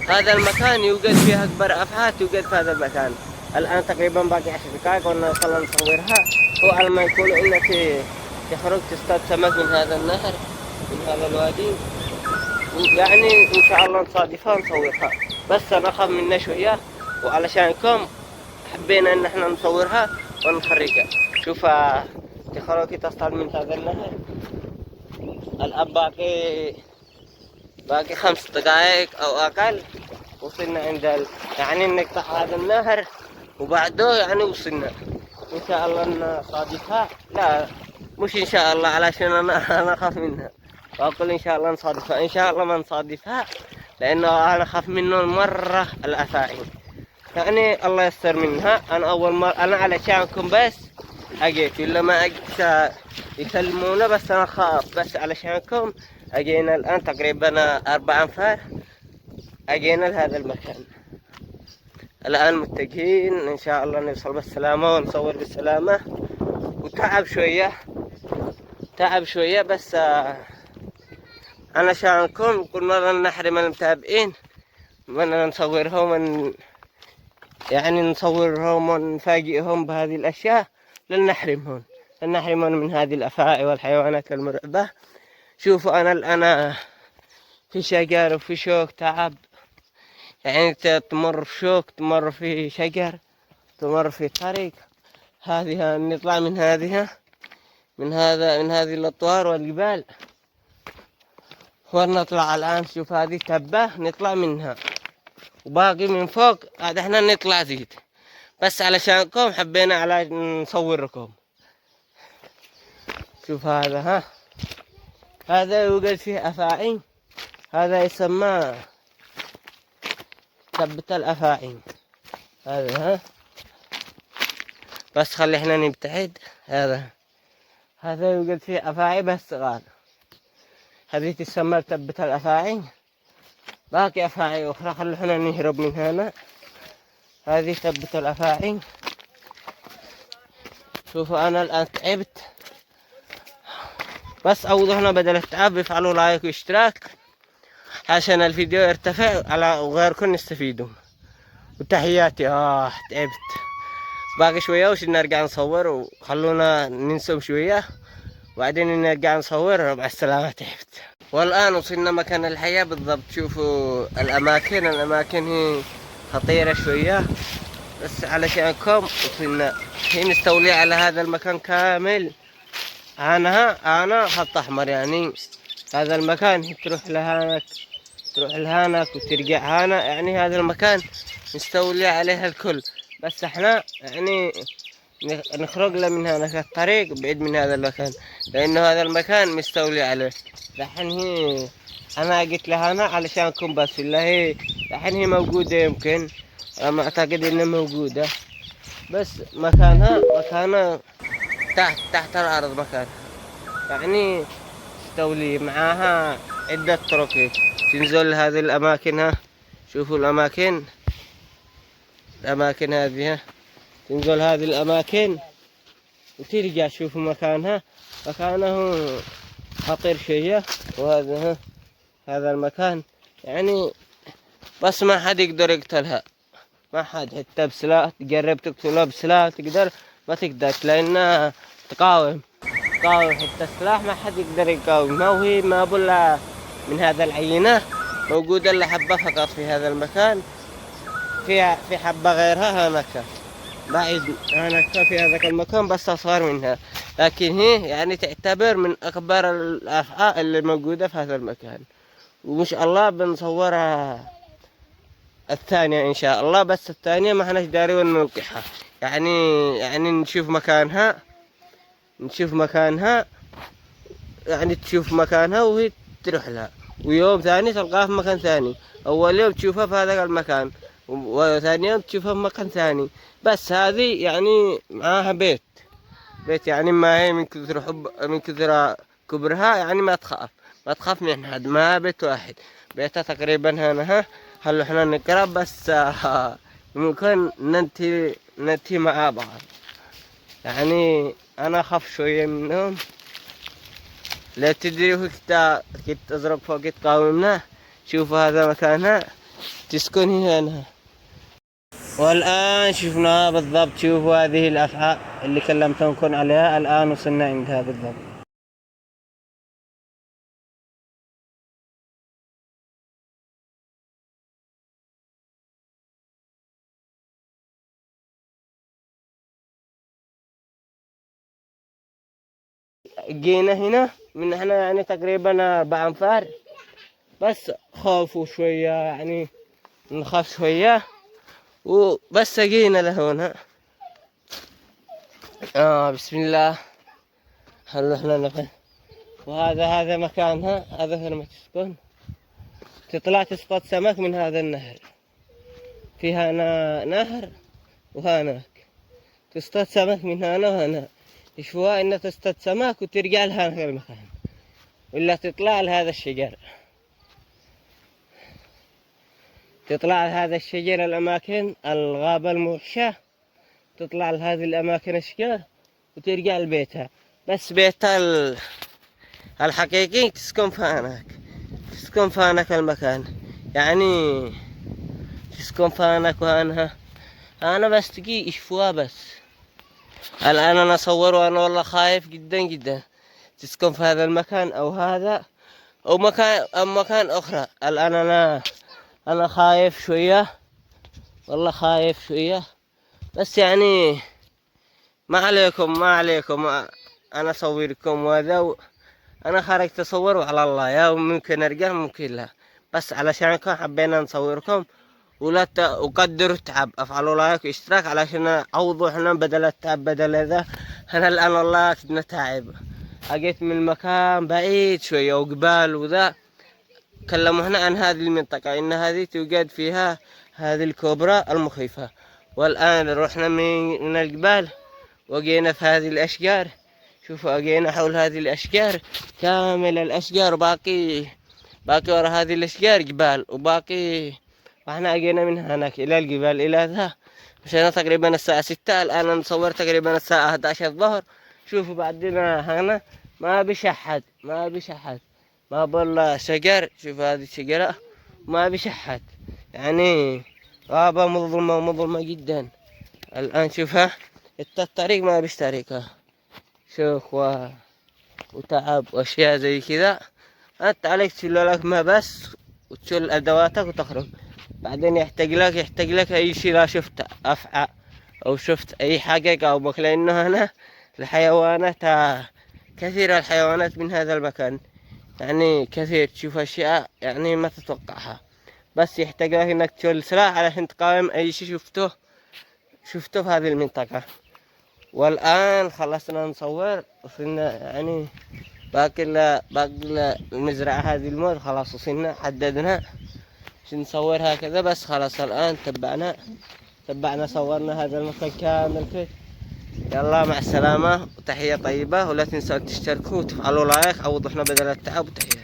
هذا المكان يوجد فيه أكبر أفعى توجد في هذا المكان. الآن تقريبا باقي 10 دقائق ونوصل نصورها. هو لما يكون إنك تخرج تصطاد سمك من هذا النهر من هذا الوادي، يعني إن شاء الله نصادفها ونصورها، بس نخاف منها شوية، وعلشانكم حبينا إن احنا نصورها ونخرجها. شوف تخرج تصطاد من هذا النهر. الآن باقي 5 دقائق أو أقل وصلنا عند يعني نقطع هذا النهر، وبعده يعني وصلنا إن شاء الله نصادفها. لا مش إن شاء الله، علشان أنا أخاف منها، وأقول إن شاء الله نصادفها. إن شاء الله ما نصادفها لأنه أنا أخاف منه مرة الأفاعي، يعني الله يستر منها. أنا أول مرة أنا علشانكم بس أجيت، إلا ما أجيت يسلمونا، بس أنا خاف بس علشانكم أجينا. الآن تقريبا 4 أنفار أجينا لهذا المكان. الآن متجهين إن شاء الله نوصل بالسلامة ونصور بالسلامة. وتعب شوية بس علشانكم كل مرة نحرم المتابعين من نصورهم يعني نصورهم ونفاجئهم بهذه الأشياء، لن نحرمهم من هذه الأفاعي والحيوانات المرعبة. شوفوا أنا في شجر وفي شوك تعب، يعني تمر في شوك، تمر في شجر، تمر في طريق. هذه نطلع من هذه الأطوار والجبال ونطلع. الآن شوف هذه تبة نطلع منها، وباقي من فوق هذا احنا نطلع زيد، بس علشانكم حبينا على نصوركم. شوف هذا هذا يوجد فيه أفاعي، هذا يسمى تبة الأفاعي. هذا بس خلي احنا نبتعد. هذا يوجد فيه أفاعي بس صغار، هذه تسمى تبة الأفاعي. باقي أفاعي أخرى خلي احنا نهرب من هنا. هذه تبة الأفاعي. شوفوا أنا الآن تعبت، بس أوضحنا بدل التعب يفعلوا لايك واشتراك عشان الفيديو يرتفع على وغيركم يستفيدوا. وتحياتي تعبت. باقي شوية وش نرجع نصور، وخلونا ننسوا شوية وبعدين نرجع نصور. مع السلامة، تعبت. والآن وصلنا مكان الحياة بالضبط. شوفوا الأماكن هي خطيرة شوية، بس علشانكم وصلنا. هي مستولية على هذا المكان كامل. أنا خط أحمر، يعني هذا المكان تروح لهانك وترجع هنا، يعني هذا المكان مستولي عليها الكل. بس احنا يعني نخرج له من هنا الطريق بعيد من هذا المكان، لأنه هذا المكان مستولي عليه. لحين هي أنا قلت لها أنا علشانكم بس، ولا هي لحين هي موجودة، يمكن أنا أعتقد إنها موجودة، بس مكانها تحت الأرض. مكان يعني مستولي معاها عدة طرق تنزل هذه الأماكن. شوفوا الأماكن هذه تنزل هذه الأماكن وترجع. شوفوا مكانه خطير شوية. وهذا هذا المكان يعني بس ما حد يقدر يقتلها، ما حد، حتى بسلاح تجرب تقتلها بسلاح تقدر ما تقدر، لأنها تقاوم حتى السلاح ما حد يقدر يقاومها. وهي ما بلا من هذا العينة موجودة إلا حبة فقط في هذا المكان، في حبة غيرها هناك بعيد هناك في هذاك المكان بس أصغر منها، لكن هي يعني تعتبر من أكبر الأفعى اللي موجودة في هذا المكان. وإن شاء الله بنصورها الثانية إن شاء الله، بس الثانية ما احنا داري وين نوقعها، يعني نشوف مكانها يعني تشوف مكانها وهي تروح لها، ويوم ثاني تلقاها في مكان ثاني. أول يوم تشوفها في هذا المكان، وثاني يوم تشوفها في مكان ثاني. بس هذه يعني معاها بيت يعني ما هي من كثر كبرها، يعني ما تخاف من حد. ما بيت واحد، بيتها تقريبا هنا. هل احنا نقرب بس ممكن ننتهي مع بعض. يعني أنا أخاف شوية منهم. لا تدري كنت أزرق فوق تقاومنا. شوفوا هذا مكانها تسكن هنا. والآن شفناها بالضبط. شوفوا هذه الأفعى اللي كلمتكم عليها، الآن وصلنا عندها بالضبط. جينا هنا من هنا يعني تقريبا 4 أمتار، بس خافوا شوية يعني نخاف شوية وبس جينا لهنا. بسم الله. هل احنا نفهم. وهذا مكانها، هذا هنا ما تسكن. تطلع تصطاد سمك من هذا النهر، فيها نهر وهناك تصطاد سمك من هنا وهنا. يشوفوها إنها تصطاد سمك وترجع لهذا المكان، ولا تطلع لهذا الشجر. تطلع لهذا الشجر الأماكن الغابة الموحشة، تطلع لهذه الأماكن الشجر وترجع لبيتها. بس بيتها الحقيقي تسكن في هناك، تسكن في هناك المكان، يعني تسكن في هناك وهناك. أنا بس تجي يشوفوها بس. الآن أنا أصور وأنا والله خايف جدا جدا. تسكن في هذا المكان أو هذا أو مكان أخرى. الآن أنا خايف شوية، والله خايف شوية، بس يعني ما عليكم أنا أصوركم وهذا. أنا خرجت أصور على الله، يا ممكن أرجع ممكن لا، بس علشانكم حبينا نصوركم. ولا وقدروا التعب، افعلوا لايك واشتراك علشان عوضوا احنا بدل التعب بدل هذا. انا الان والله كنا تعب، اجيت من مكان بعيد شوية وقبال وذا. كلمونا عن هذه المنطقة ان هذه توجد فيها هذه الكوبرا المخيفة. والان رحنا من الجبال وجينا في هذه الاشجار. شوفوا جينا حول هذه الاشجار، كامل الاشجار، باقي ورا هذه الاشجار جبال، وباقي واحنا اجينا من هناك الى الجبال الى ذا. مشينا تقريبا الساعة 6. الان نصور تقريبا الساعة 11 الظهر. شوفوا بعدنا هنا ما بشحد ما بالله شجر. شوفوا هذه الشجرة ما بشحد، يعني غابة مظلمة جدا. الان شوفها الطريق ما بيشتركها. شوف وتعب واشياء زي كذا. انت عليك تشيل لك ما بس وتشيل ادواتك وتخرج. بعدين يحتاج لك اي شيء. لا شفت افعى او شفت اي حاجة قاومك، لانه هنا الحيوانات كثيرة، الحيوانات من هذا المكان يعني كثير. تشوف اشياء يعني ما تتوقعها، بس يحتاج لك انك تشيل سلاح علشان تقاوم اي شيء شفته في هذه المنطقة. والان خلصنا نصور وصلنا يعني باقي المزرعة هذه الموت خلاص وصلنا حددنا عشان نصور هكذا. بس خلاص الآن تبعنا صورنا هذا المكان كامل كده. يلا مع السلامة وتحية طيبة، ولا تنسوا تشتركوا وتفعلوا لايك. عوضوا احنا بدل التعب. وتحية.